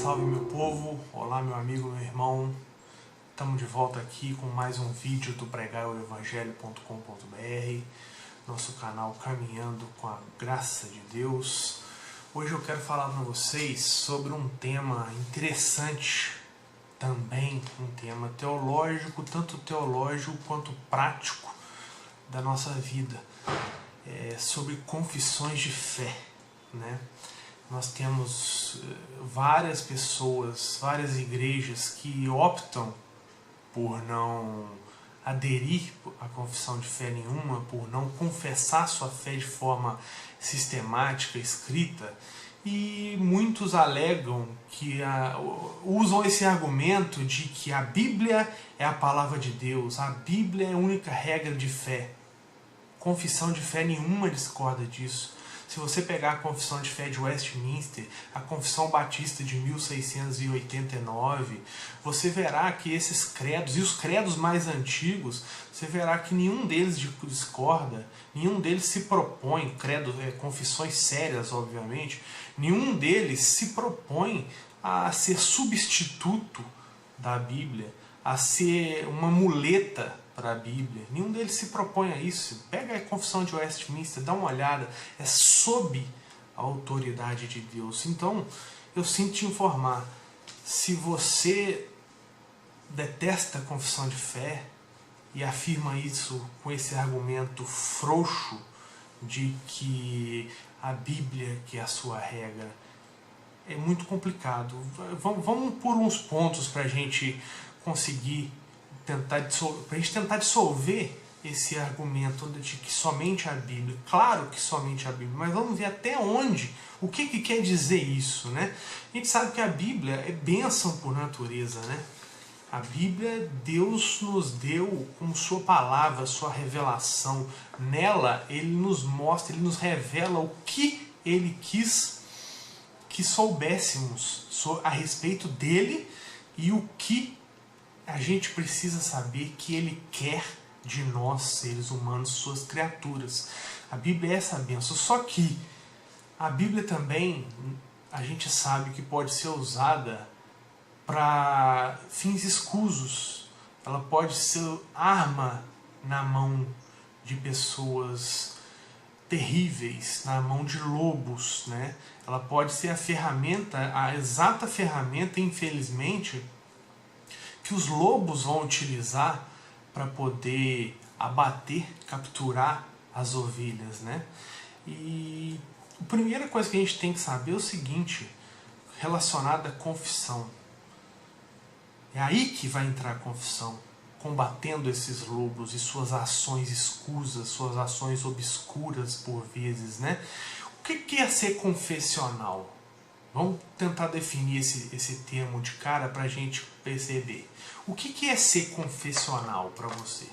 salve meu povo, olá meu amigo, meu irmão. Estamos de volta aqui com mais um vídeo do pregarevangelho.com.br, nosso canal Caminhando com a Graça de Deus. Hoje eu quero falar para vocês sobre um tema interessante, também um tema teológico, tanto teológico quanto prático da nossa vida, sobre confissões de fé, né? Nós temos várias pessoas, várias igrejas que optam por não aderir à confissão de fé nenhuma, por não confessar sua fé de forma sistemática, escrita, e muitos alegam que usam esse argumento de que a Bíblia é a palavra de Deus, a Bíblia é a única regra de fé. Confissão de fé nenhuma discorda disso. Se você pegar a Confissão de Fé de Westminster, a Confissão Batista de 1689, você verá que esses credos, e os credos mais antigos, você verá que nenhum deles discorda, nenhum deles se propõe, confissões sérias, obviamente, nenhum deles se propõe a ser substituto da Bíblia, a ser uma muleta para a Bíblia. Nenhum deles se propõe a isso. Pega a Confissão de Westminster, dá uma olhada, é sob a autoridade de Deus. Então, eu sinto te informar, se você detesta a confissão de fé e afirma isso com esse argumento frouxo de que a Bíblia que é a sua regra, é muito complicado. Vamos por uns pontos para a gente conseguir tentar dissolver esse argumento de que somente a Bíblia. Claro que somente a Bíblia, mas vamos ver até onde, o que quer dizer isso, né? A gente sabe que a Bíblia é bênção por natureza, né? A Bíblia, Deus nos deu como sua palavra, sua revelação. Nela, Ele nos mostra, Ele nos revela o que Ele quis que soubéssemos a respeito dEle e o que a gente precisa saber que Ele quer de nós, seres humanos, suas criaturas. A Bíblia é essa bênção. Só que a Bíblia também, a gente sabe que pode ser usada para fins escusos. Ela pode ser arma na mão de pessoas terríveis, na mão de lobos, né? Ela pode ser a ferramenta, a exata ferramenta, infelizmente, que os lobos vão utilizar para poder abater, capturar as ovelhas, né? E a primeira coisa que a gente tem que saber é o seguinte, relacionado à confissão. É aí que vai entrar a confissão, combatendo esses lobos e suas ações escusas, suas ações obscuras por vezes, né? O que é ser confessional? Vamos tentar definir esse termo de cara para a gente perceber. O que é ser confessional para você?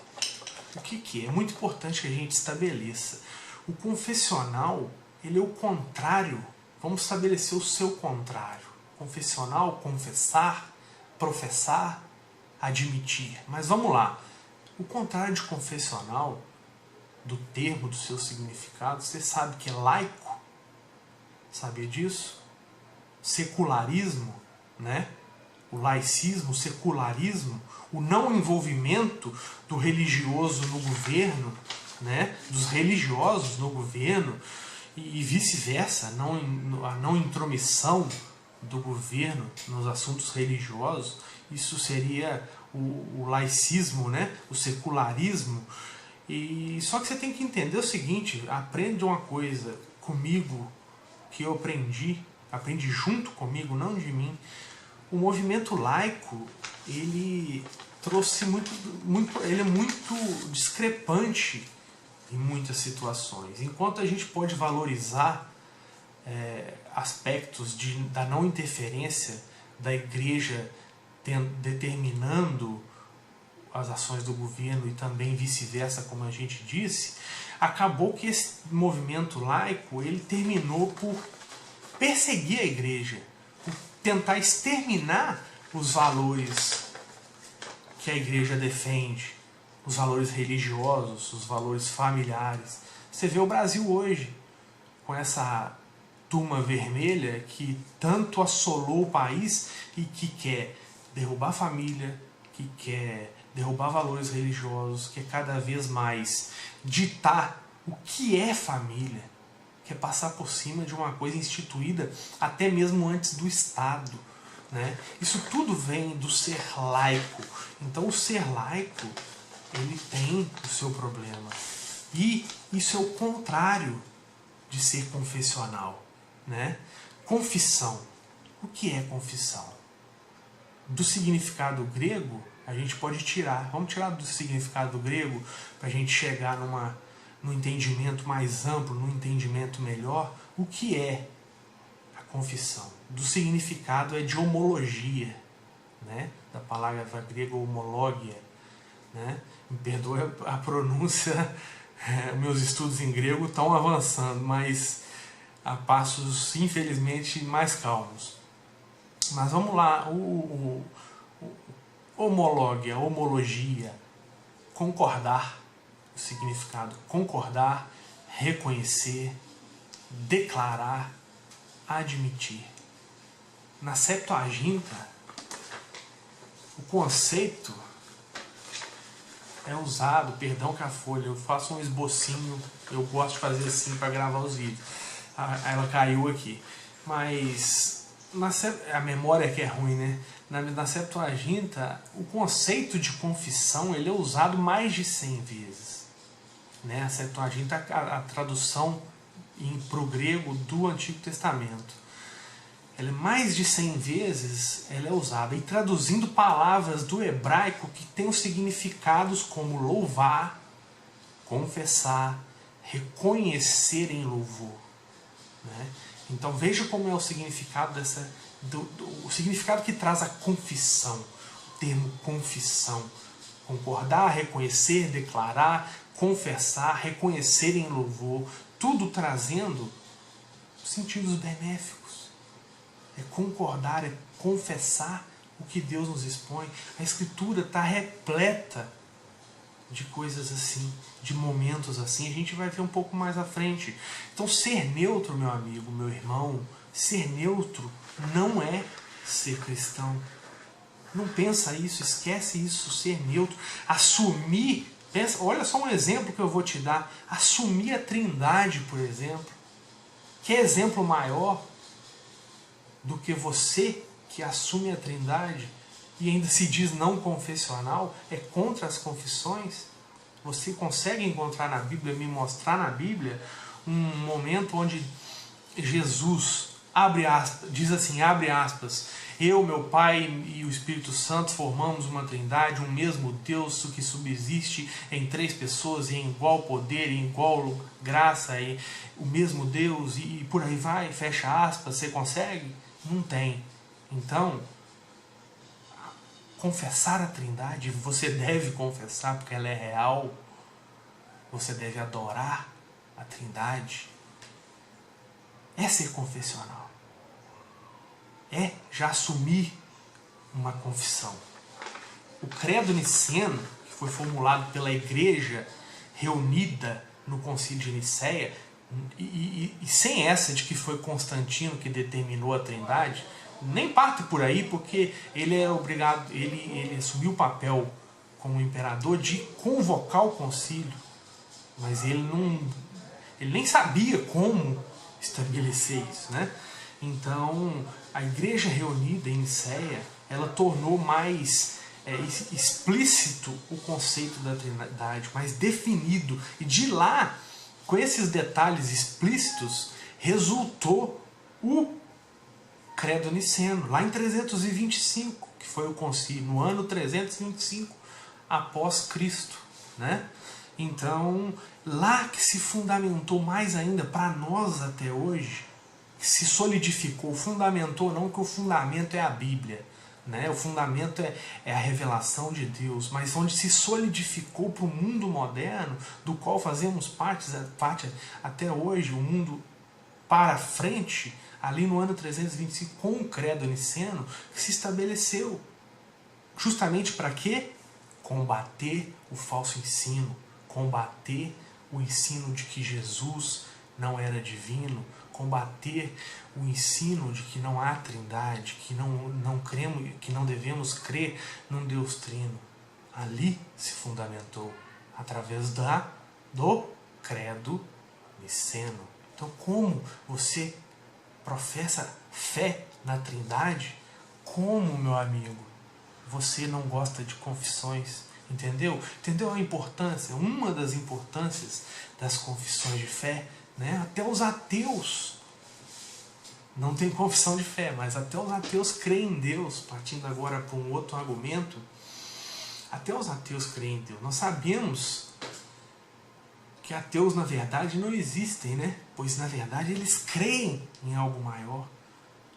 O que é? É muito importante que a gente estabeleça. O confessional, ele é o contrário. Vamos estabelecer o seu contrário. Confessional, confessar, professar, admitir. Mas vamos lá. O contrário de confessional, do termo, do seu significado, você sabe que é laico? Sabia disso? Secularismo, né? O laicismo, o secularismo, o não envolvimento do religioso no governo, né? Dos religiosos no governo e vice-versa, a não intromissão do governo nos assuntos religiosos. Isso seria o laicismo, né? O secularismo. E só que você tem que entender o seguinte, aprende uma coisa comigo que eu aprendi junto comigo, não de mim. O movimento laico, ele trouxe ele é muito discrepante em muitas situações. Enquanto a gente pode valorizar aspectos da não interferência da igreja determinando as ações do governo e também vice-versa, como a gente disse, acabou que esse movimento laico ele terminou por perseguir a igreja, por tentar exterminar os valores que a igreja defende, os valores religiosos, os valores familiares. Você vê o Brasil hoje, com essa turma vermelha que tanto assolou o país e que quer derrubar a família, que quer derrubar valores religiosos, quer cada vez mais ditar o que é família, quer passar por cima de uma coisa instituída até mesmo antes do Estado, né? Isso tudo vem do ser laico. Então o ser laico, ele tem o seu problema. E isso é o contrário de ser confessional, né? Confissão. O que é confissão? Do significado grego, a gente pode tirar. Vamos tirar do significado grego para a gente chegar num entendimento mais amplo, num entendimento melhor. O que é a confissão? Do significado é de homologia, né? Da palavra grega homologia, né? Me perdoe a pronúncia, meus estudos em grego estão avançando, mas a passos, infelizmente, mais calmos. Mas vamos lá, homologia, concordar, o significado concordar, reconhecer, declarar, admitir. Na Septuaginta, o conceito é usado, perdão que a folha, eu faço um esbocinho, eu gosto de fazer assim para gravar os vídeos. Ela caiu aqui. Mas a memória que é ruim, né? Na Septuaginta, o conceito de confissão ele é usado mais de 100 vezes. Né? A Septuaginta é a tradução para o grego do Antigo Testamento. Ela é mais de 100 vezes ela é usada. E traduzindo palavras do hebraico que têm os significados como louvar, confessar, reconhecer em louvor. Né? Então veja como é o significado o significado que traz a confissão, o termo confissão. Concordar, reconhecer, declarar, confessar, reconhecer em louvor, tudo trazendo sentidos benéficos. É concordar, é confessar o que Deus nos expõe. A Escritura está repleta de coisas assim, de momentos assim. A gente vai ver um pouco mais à frente. Então ser neutro, meu amigo, meu irmão, ser neutro não é ser cristão. Não pensa isso, esquece isso, ser neutro. Assumir, olha só um exemplo que eu vou te dar. Assumir a Trindade, por exemplo. Que exemplo maior do que você que assume a Trindade e ainda se diz não confessional, é contra as confissões? Você consegue encontrar na Bíblia, me mostrar na Bíblia, um momento onde Jesus diz assim, abre aspas, eu, meu Pai e o Espírito Santo formamos uma Trindade, um mesmo Deus que subsiste em 3 pessoas, em igual poder, em igual graça, e o mesmo Deus, e por aí vai, fecha aspas, você consegue? Não tem. Então, confessar a Trindade, você deve confessar porque ela é real, você deve adorar a Trindade, é ser confessional, é já assumir uma confissão. O credo niceno, que foi formulado pela igreja reunida no concílio de Nicéia, e sem essa de que foi Constantino que determinou a Trindade, nem parte por aí, porque ele é obrigado, ele assumiu o papel como imperador de convocar o concílio, mas ele nem sabia como estabelecer isso, né? Então, a igreja reunida em Nicéia, ela tornou mais explícito o conceito da Trindade, mais definido, e de lá, com esses detalhes explícitos, resultou o credo niceno, lá em 325, que foi o concílio, no ano 325 após Cristo, né? Então, lá que se fundamentou mais ainda para nós até hoje, que se solidificou, fundamentou não, que o fundamento é a Bíblia, né? O fundamento é a revelação de Deus, mas onde se solidificou para o mundo moderno, do qual fazemos parte até hoje, o mundo para frente, ali no ano 325, com o credo niceno, que se estabeleceu. Justamente para quê? Combater o falso ensino, combater o ensino de que Jesus não era divino, combater o ensino de que não há trindade, que não cremos, que não devemos crer num Deus trino. Ali se fundamentou através do credo niceno. Então, como você professa fé na trindade, como, meu amigo, você não gosta de confissões? Entendeu? Entendeu a importância? Uma das importâncias das confissões de fé, né? Até os ateus não têm confissão de fé, mas até os ateus creem em Deus. Partindo agora para um outro argumento, até os ateus creem em Deus. Nós sabemos que ateus na verdade não existem, né? Pois na verdade eles creem em algo maior.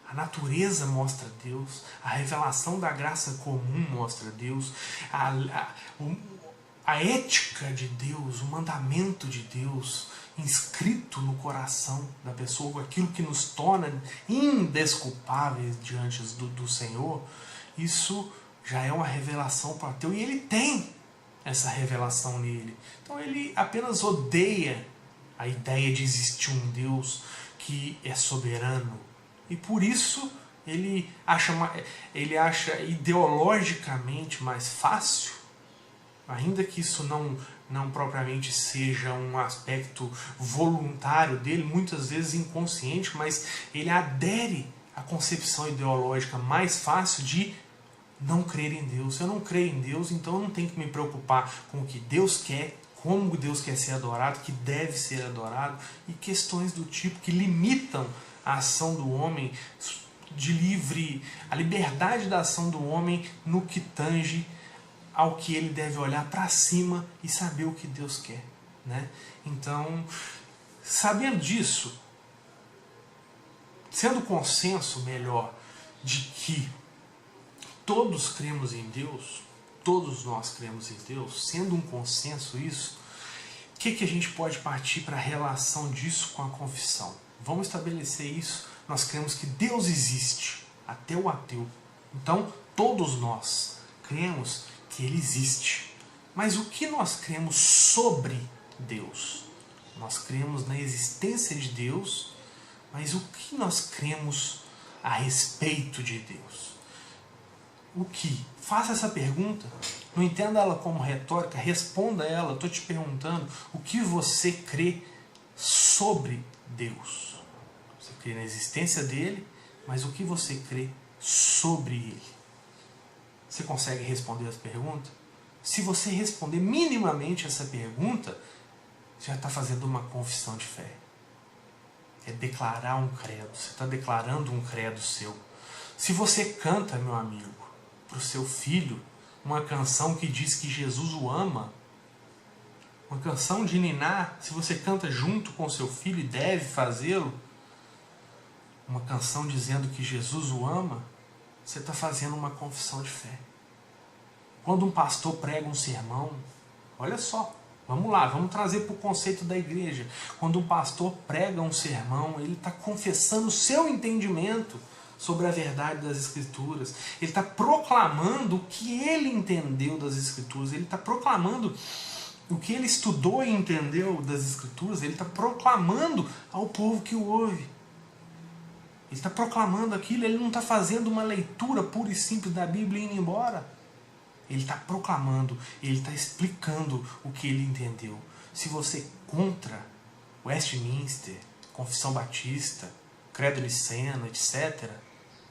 A natureza mostra Deus, a revelação da graça comum mostra Deus, a ética de Deus, o mandamento de Deus inscrito no coração da pessoa, aquilo que nos torna indesculpáveis diante do Senhor, isso já é uma revelação para o ateu, e ele tem essa revelação nele. Então ele apenas odeia a ideia de existir um Deus que é soberano, e por isso ele acha ideologicamente mais fácil, ainda que isso não propriamente seja um aspecto voluntário dele, muitas vezes inconsciente, mas ele adere à concepção ideológica mais fácil de não crer em Deus. Eu não creio em Deus, então eu não tenho que me preocupar com o que Deus quer, como Deus quer ser adorado, que deve ser adorado, e questões do tipo que limitam a ação do homem, a liberdade da ação do homem no que tange ao que ele deve olhar para cima e saber o que Deus quer, né? Então, sabendo disso, sendo consenso melhor de que todos cremos em Deus, todos nós cremos em Deus, sendo um consenso isso, o que a gente pode partir para a relação disso com a confissão? Vamos estabelecer isso. Nós cremos que Deus existe, até o ateu. Então, todos nós cremos que Ele existe. Mas o que nós cremos sobre Deus? Nós cremos na existência de Deus, mas o que nós cremos a respeito de Deus? O que? Faça essa pergunta. Não entenda ela como retórica, responda ela. Estou te perguntando o que você crê sobre Deus. Você crê na existência dele, mas o que você crê sobre ele? Você consegue responder essa pergunta? Se você responder minimamente essa pergunta, você já está fazendo uma confissão de fé. É declarar um credo. Você está declarando um credo seu. Se você canta, meu amigo, para o seu filho uma canção que diz que Jesus o ama, uma canção de ninar, se você canta junto com seu filho e deve fazê-lo, uma canção dizendo que Jesus o ama, você está fazendo uma confissão de fé. Quando um pastor prega um sermão, olha só, vamos lá, vamos trazer para o conceito da igreja. Quando um pastor prega um sermão, ele está confessando o seu entendimento sobre a verdade das Escrituras. Ele está proclamando o que ele entendeu das Escrituras. Ele está proclamando o que ele estudou e entendeu das Escrituras. Ele está proclamando ao povo que o ouve. Ele está proclamando aquilo. Ele não está fazendo uma leitura pura e simples da Bíblia e indo embora. Ele está proclamando, ele está explicando o que ele entendeu. Se você é contra Westminster, Confissão Batista, Credo Niceno, etc.,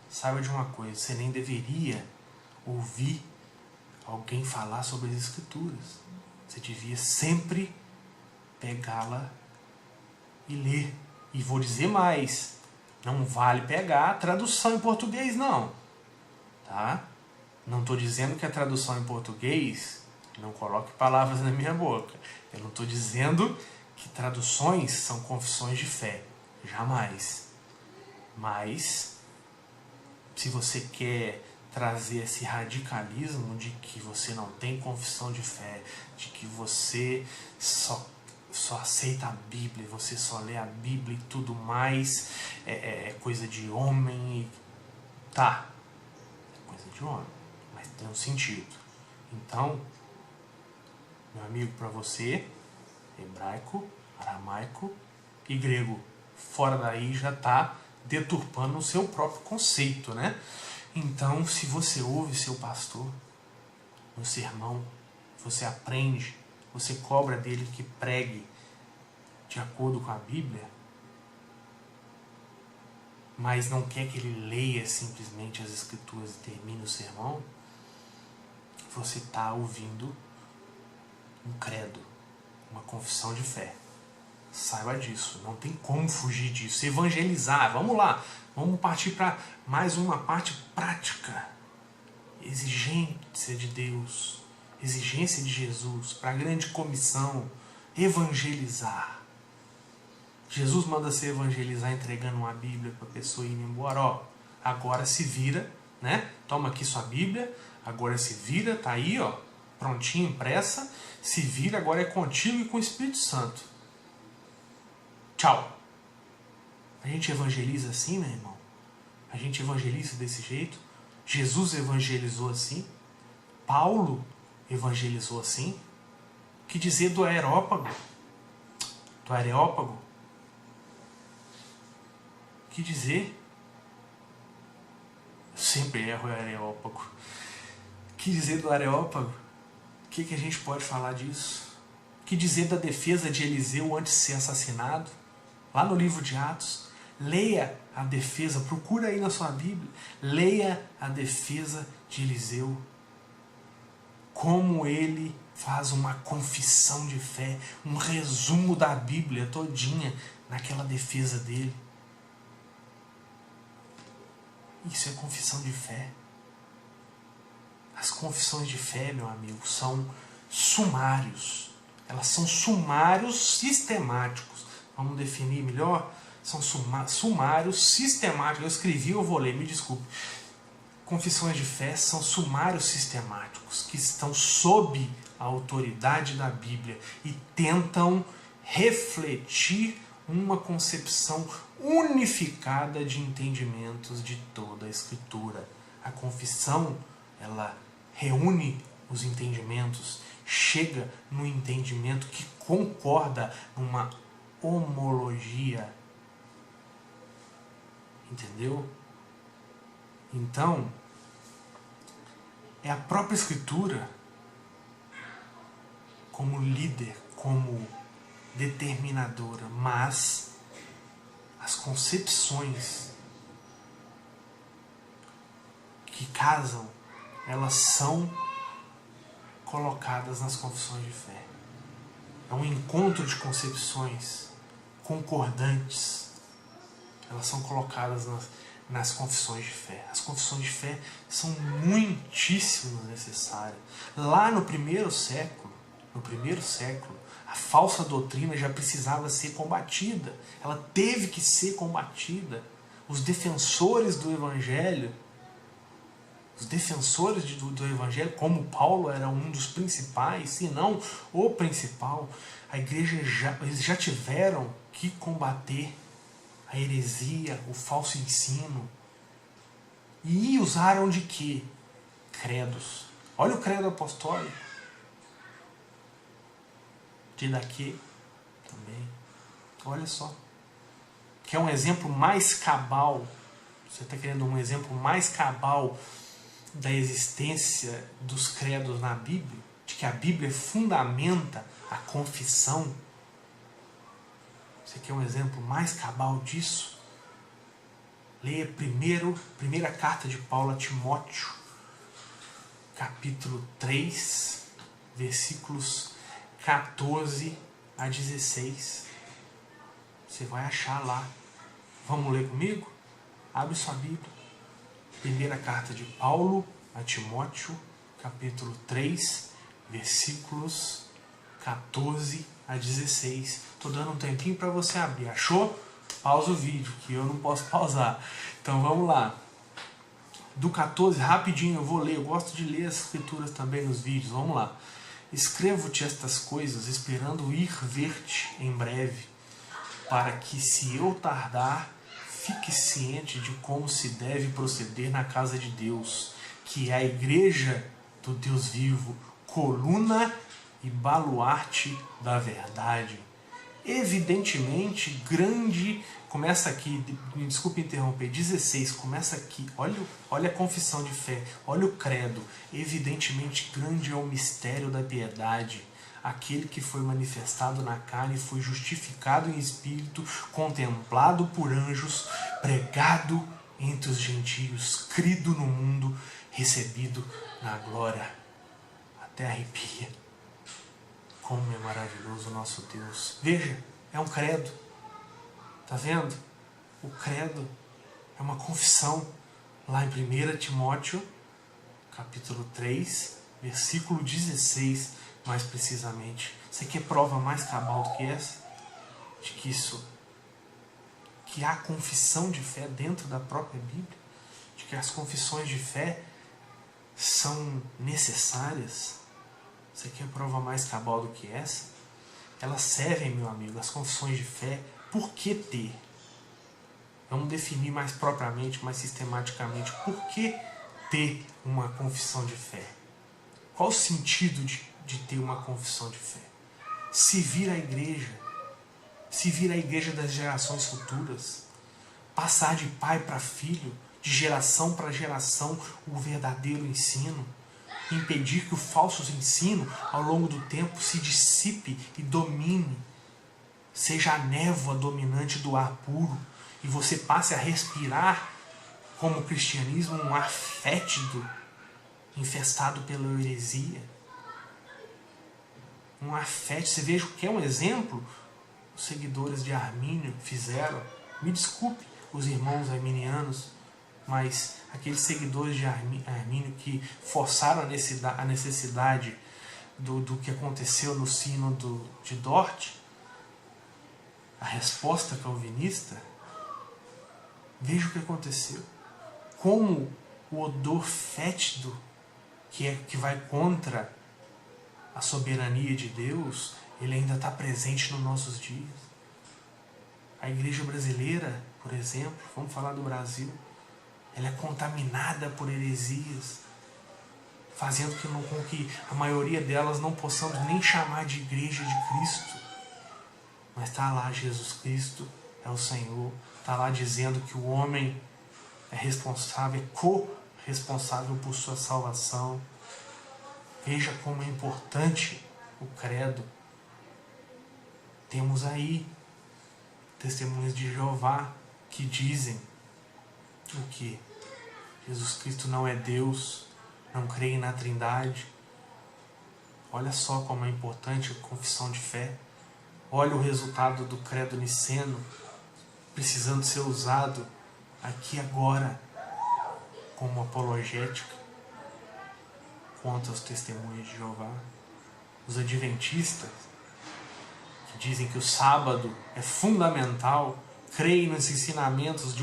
saiba de uma coisa, você nem deveria ouvir alguém falar sobre as Escrituras. Você devia sempre pegá-la e ler. E vou dizer mais, não vale pegar a tradução em português, não. Tá? Não estou dizendo que a tradução em português, não coloque palavras na minha boca. Eu não estou dizendo que traduções são confissões de fé. Jamais. Mas, se você quer trazer esse radicalismo de que você não tem confissão de fé, de que você só aceita a Bíblia, você só lê a Bíblia e tudo mais é coisa de homem, tá, é coisa de homem, mas tem um sentido. Então, meu amigo, para você, hebraico, aramaico e grego, fora daí já está deturpando o seu próprio conceito, né? Então, se você ouve seu pastor no sermão, você aprende, você cobra dele que pregue de acordo com a Bíblia, mas não quer que ele leia simplesmente as Escrituras e termine o sermão, você está ouvindo um credo, uma confissão de fé. Saiba disso, não tem como fugir disso. Evangelizar, vamos lá, vamos partir para mais uma parte prática. Exigência de Deus, exigência de Jesus, para a grande comissão, evangelizar. Jesus manda você evangelizar entregando uma Bíblia para a pessoa ir embora. Ó, agora se vira, né? Toma aqui sua Bíblia, agora se vira, tá aí, ó, prontinha, impressa. Se vira, agora é contigo e com o Espírito Santo. Tchau. A gente evangeliza assim, meu irmão? A gente evangeliza desse jeito? Jesus evangelizou assim? Paulo evangelizou assim? O que dizer do Areópago? Do Areópago? O que dizer? Eu sempre erro o Areópago. O que dizer do Areópago? O que a gente pode falar disso? O que dizer da defesa de Eliseu antes de ser assassinado? Lá no livro de Atos, leia a defesa, procura aí na sua Bíblia, leia a defesa de Eliseu. Como ele faz uma confissão de fé, um resumo da Bíblia todinha naquela defesa dele. Isso é confissão de fé. As confissões de fé, meu amigo, são sumários. Elas são sumários sistemáticos. Vamos definir melhor? São sumários sistemáticos. Eu escrevi, eu vou ler, me desculpe. Confissões de fé são sumários sistemáticos que estão sob a autoridade da Bíblia e tentam refletir uma concepção unificada de entendimentos de toda a Escritura. A confissão, ela reúne os entendimentos, chega no entendimento que concorda numa homologia. Entendeu? Então, é a própria Escritura como líder, como determinadora, mas as concepções que casam, elas são colocadas nas confissões de fé. É um encontro de concepções concordantes. Elas são colocadas nas confissões de fé. As confissões de fé são muitíssimo necessárias. Lá no primeiro século, a falsa doutrina já precisava ser combatida. Ela teve que ser combatida. Os defensores do Evangelho, como Paulo era um dos principais, se não o principal, a igreja eles já tiveram que combater a heresia, o falso ensino. E usaram de quê? Credos. Olha o credo apostólico. Didaquê também. Olha só. Quer um exemplo mais cabal? Você está querendo um exemplo mais cabal da existência dos credos na Bíblia? De que a Bíblia fundamenta a confissão? Você quer um exemplo mais cabal disso? Leia primeira carta de Paulo a Timóteo, capítulo 3, versículos 14 a 16. Você vai achar lá. Vamos ler comigo? Abre sua Bíblia. Primeira carta de Paulo a Timóteo, capítulo 3, versículos 14 a 16. Estou dando um tempinho para você abrir. Achou? Pausa o vídeo, que eu não posso pausar. Então vamos lá. Do 14, rapidinho eu vou ler. Eu gosto de ler as escrituras também nos vídeos. Vamos lá. Escrevo-te estas coisas, esperando ir ver-te em breve, para que, se eu tardar, fique ciente de como se deve proceder na casa de Deus, que é a igreja do Deus vivo, coluna e baluarte da verdade. evidentemente grande, começa aqui, me desculpe interromper, 16, começa aqui, olha a confissão de fé, olha o credo, evidentemente grande é o mistério da piedade, aquele que foi manifestado na carne, foi justificado em espírito, contemplado por anjos, pregado entre os gentios, crido no mundo, recebido na glória. Até arrepia. Como é maravilhoso o nosso Deus. Veja, é um credo. Está vendo? O credo é uma confissão. Lá em 1 Timóteo, capítulo 3, versículo 16, mais precisamente. Você quer prova mais cabal do que essa? De que há confissão de fé dentro da própria Bíblia? De que as confissões de fé são necessárias? Você quer prova mais cabal do que essa? Elas servem, meu amigo, as confissões de fé, por que ter? Vamos definir mais propriamente, mais sistematicamente, por que ter uma confissão de fé? Qual o sentido de ter uma confissão de fé? Servir a igreja das gerações futuras, passar de pai para filho, de geração para geração, o verdadeiro ensino, impedir que o falso ensino, ao longo do tempo, se dissipe e domine, seja a névoa dominante do ar puro, e você passe a respirar, como o cristianismo, um ar fétido, infestado pela heresia. Um ar fétido. Você veja o que é um exemplo? Os seguidores de Armínio fizeram. Me desculpe os irmãos arminianos, mas aqueles seguidores de Armínio que forçaram a necessidade do que aconteceu no sínodo de Dort, a resposta calvinista, veja o que aconteceu. Como o odor fétido que vai contra a soberania de Deus, ele ainda está presente nos nossos dias. A igreja brasileira, por exemplo, vamos falar do Brasil, ela é contaminada por heresias, fazendo com que a maioria delas não possamos nem chamar de igreja de Cristo. Mas está lá Jesus Cristo, é o Senhor, está lá dizendo que o homem é responsável, é co-responsável por sua salvação. Veja como é importante o credo. Temos aí testemunhas de Jeová que dizem o que? Jesus Cristo não é Deus, não creem na Trindade. Olha só como é importante a confissão de fé. Olha o resultado do credo niceno, precisando ser usado aqui agora como apologética contra os testemunhos de Jeová. Os adventistas, que dizem que o sábado é fundamental, creem nos ensinamentos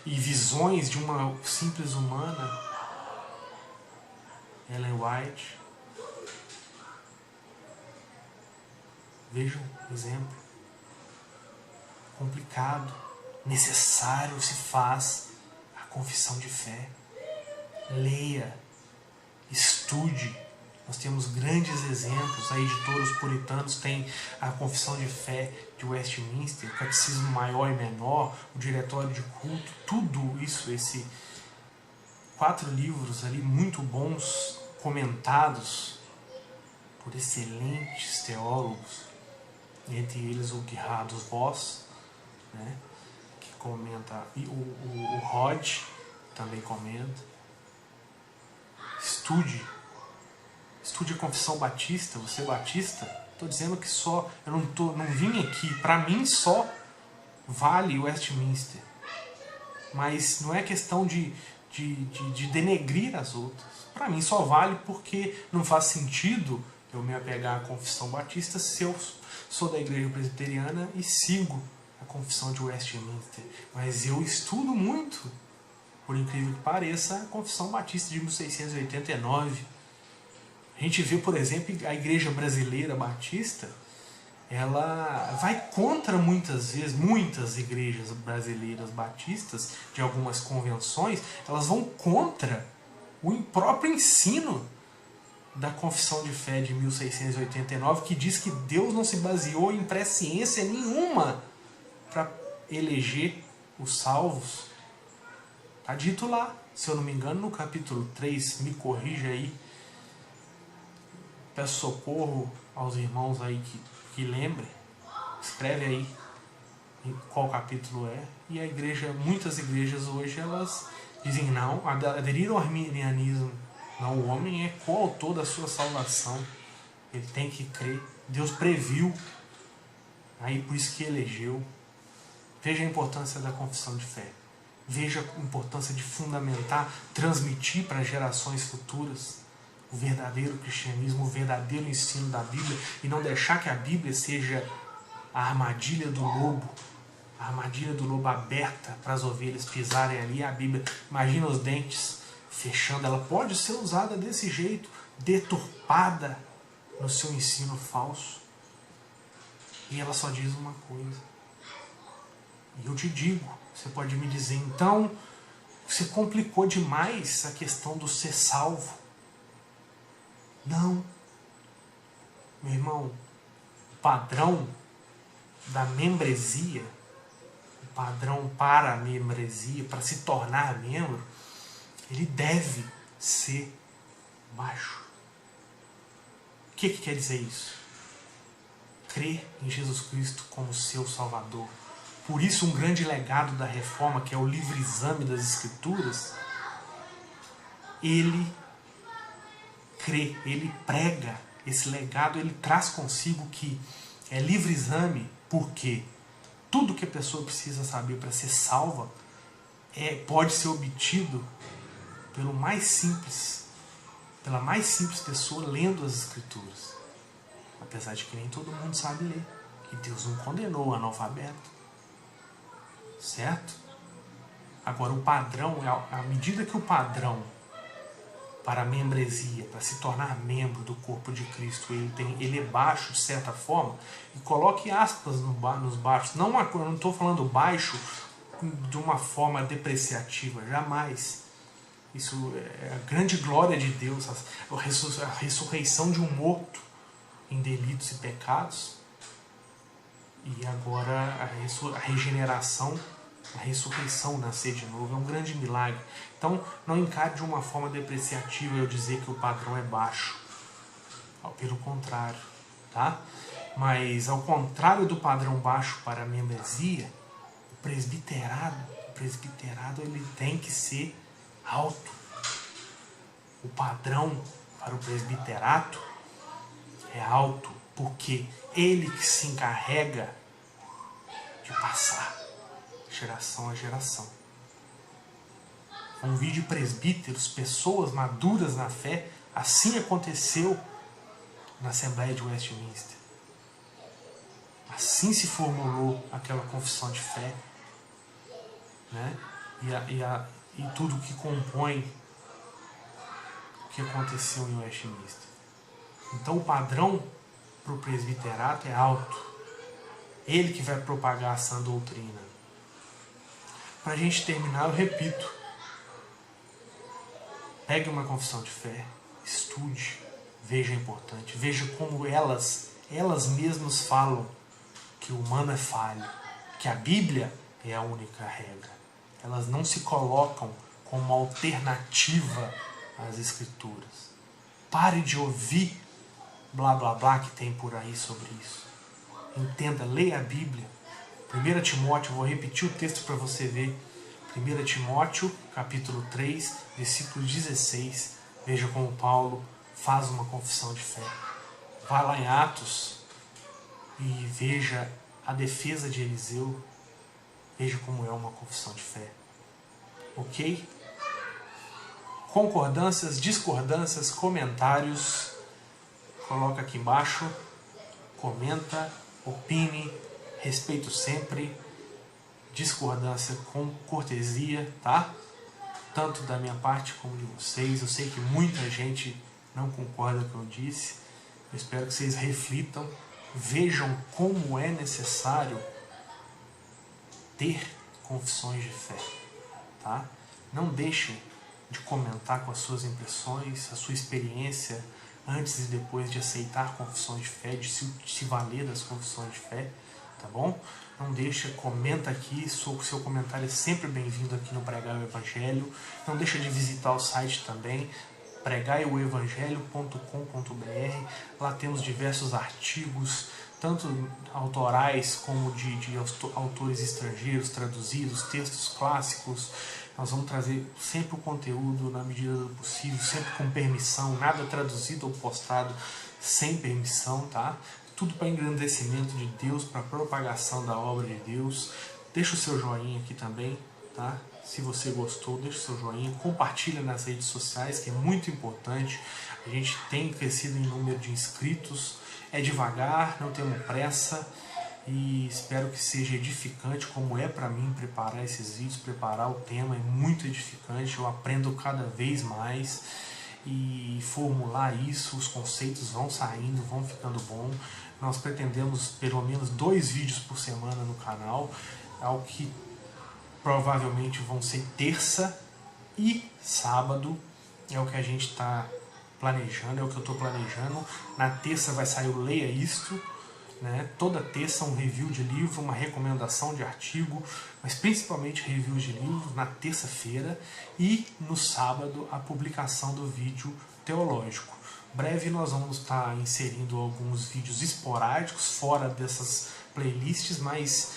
e visões de uma simples humana, Ellen White. Vejam o exemplo. Complicado, necessário se faz a confissão de fé. Leia, estude. Nós temos grandes exemplos. A editora Os Puritanos tem a Confissão de Fé de Westminster, o Catecismo Maior e Menor, o Diretório de Culto, tudo isso, 4 livros ali muito bons, comentados por excelentes teólogos, entre eles o Gerhard Voss, né, que comenta, e o Rod também comenta. Estude a Confissão Batista. Você é batista? Estou dizendo que eu não vim aqui, para mim só vale o Westminster, mas não é questão de denegrir as outras. Para mim só vale porque não faz sentido eu me apegar à Confissão Batista se eu sou da Igreja Presbiteriana e sigo a Confissão de Westminster. Mas eu estudo muito, por incrível que pareça, a Confissão Batista de 1689. A gente vê, por exemplo, a Igreja Brasileira Batista, ela vai contra muitas vezes, muitas igrejas brasileiras batistas, de algumas convenções, elas vão contra o próprio ensino da Confissão de Fé de 1689, que diz que Deus não se baseou em presciência nenhuma para eleger os salvos. Está dito lá, se eu não me engano, no capítulo 3, me corrija aí, peço socorro aos irmãos aí que lembrem, escreve aí em qual capítulo é. E a igreja, muitas igrejas hoje, elas dizem não, aderiram ao arminianismo. Não, o homem é coautor da sua salvação, ele tem que crer, Deus previu, aí por isso que elegeu. Veja a importância da confissão de fé, veja a importância de fundamentar, transmitir para gerações futuras o verdadeiro cristianismo, o verdadeiro ensino da Bíblia, e não deixar que a Bíblia seja a armadilha do lobo, a armadilha do lobo aberta para as ovelhas pisarem ali. A Bíblia, imagina os dentes fechando, ela pode ser usada desse jeito, deturpada no seu ensino falso. E ela só diz uma coisa. E eu te digo, você pode me dizer, então, você complicou demais a questão do ser salvo. Não. Meu irmão, o padrão da membresia, o padrão para a membresia, para se tornar membro, ele deve ser baixo. O que quer dizer isso? Crer em Jesus Cristo como seu Salvador. Por isso, um grande legado da Reforma, que é o livre exame das Escrituras, ele crê, ele prega esse legado, ele traz consigo que é livre exame, porque tudo que a pessoa precisa saber para ser salva pode ser obtido pela mais simples pessoa lendo as Escrituras. Apesar de que nem todo mundo sabe ler, que Deus não condenou o analfabeto. Certo? Agora o padrão, à medida que o padrão para a membresia, para se tornar membro do corpo de Cristo, ele é baixo de certa forma, e coloque aspas nos baixos. Eu não estou falando baixo de uma forma depreciativa, jamais. Isso é a grande glória de Deus, a ressurreição de um morto em delitos e pecados, e agora a regeneração, a ressurreição, nascer de novo, é um grande milagre. Então não encare de uma forma depreciativa eu dizer que o padrão é baixo, pelo contrário, tá? Mas ao contrário do padrão baixo para a membresia, o presbiterado ele tem que ser alto. O padrão para o presbiterato é alto, porque ele que se encarrega de passar geração a geração. Convide presbíteros, pessoas maduras na fé. Assim aconteceu na Assembleia de Westminster. Assim se formulou aquela confissão de fé, né? E tudo que compõe o que aconteceu em Westminster. Então o padrão para o presbiterato é alto. Ele que vai propagar a sã doutrina. Para a gente terminar, eu repito. Pegue uma confissão de fé, estude, veja importante, veja como elas mesmas falam que o humano é falho, que a Bíblia é a única regra. Elas não se colocam como alternativa às Escrituras. Pare de ouvir blá blá blá que tem por aí sobre isso. Entenda, leia a Bíblia. 1 Timóteo, vou repetir o texto para você ver. 1 Timóteo, capítulo 3, versículo 16. Veja como Paulo faz uma confissão de fé. Vá lá em Atos e veja a defesa de Eliseu. Veja como é uma confissão de fé. Ok? Concordâncias, discordâncias, comentários, coloca aqui embaixo, comenta, opine, respeito sempre, discordância com cortesia, tá? Tanto da minha parte como de vocês. Eu sei que muita gente não concorda com o que eu disse. Eu espero que vocês reflitam, vejam como é necessário ter confissões de fé, tá? Não deixem de comentar com as suas impressões, a sua experiência antes e depois de aceitar confissões de fé, de se valer das confissões de fé, tá bom? Não deixa, comenta aqui, seu comentário é sempre bem-vindo aqui no Pregar o Evangelho. Não deixa de visitar o site também, pregaioevangelho.com.br. Lá temos diversos artigos, tanto autorais como de autores estrangeiros traduzidos, textos clássicos. Nós vamos trazer sempre o conteúdo na medida do possível, sempre com permissão, nada traduzido ou postado sem permissão, tá? Tudo para engrandecimento de Deus, para propagação da obra de Deus. Deixa o seu joinha aqui também, tá? Se você gostou, deixa o seu joinha, compartilha nas redes sociais, que é muito importante. A gente tem crescido em número de inscritos, é devagar, não temos pressa, e espero que seja edificante, como é para mim preparar esses vídeos, preparar o tema é muito edificante, eu aprendo cada vez mais, e formular isso, os conceitos vão saindo, vão ficando bom. Nós pretendemos pelo menos 2 vídeos por semana no canal, ao que provavelmente vão ser terça e sábado, é o que a gente está planejando, é o que eu estou planejando. Na terça vai sair o Leia Isto, né? Toda terça um review de livro, uma recomendação de artigo, mas principalmente reviews de livros na terça-feira, e no sábado a publicação do vídeo teológico. Breve nós vamos estar inserindo alguns vídeos esporádicos fora dessas playlists, mas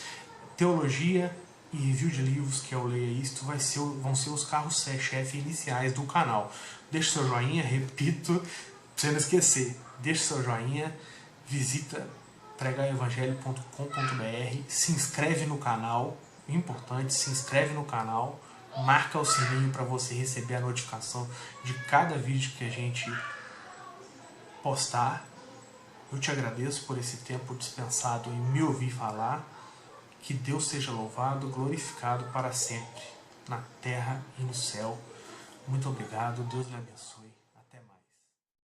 teologia e review de livros, que é o Leia Isto, vão ser os carros-chefe iniciais do canal. Deixe seu joinha, repito, pra você não esquecer, deixe seu joinha, visita pregaioevangelho.com.br, se inscreve no canal, importante, se inscreve no canal, marca o sininho para você receber a notificação de cada vídeo que a gente postar. Eu te agradeço por esse tempo dispensado em me ouvir falar. Que Deus seja louvado, glorificado para sempre, na terra e no céu. Muito obrigado, Deus lhe abençoe.